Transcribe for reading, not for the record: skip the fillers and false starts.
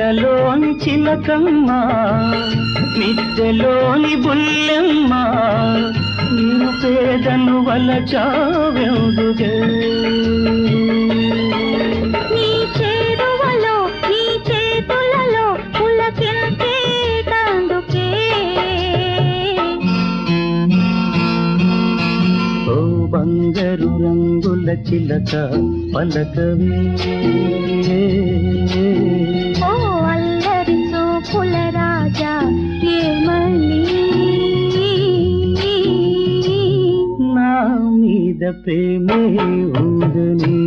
నీడలోని చిలకమ్మ మిద్దెలోని బుల్లెమ్మ నేను పేదను వలచావెందుగే నీ చేరువలో నీ చేతులలో పులకించేటందుకే ఓ బంగారు రంగుల చిలక పలకవే ఓ అల్లరి చూపుల రాజా ఏమని నా మీద ప్రేమే ఉందని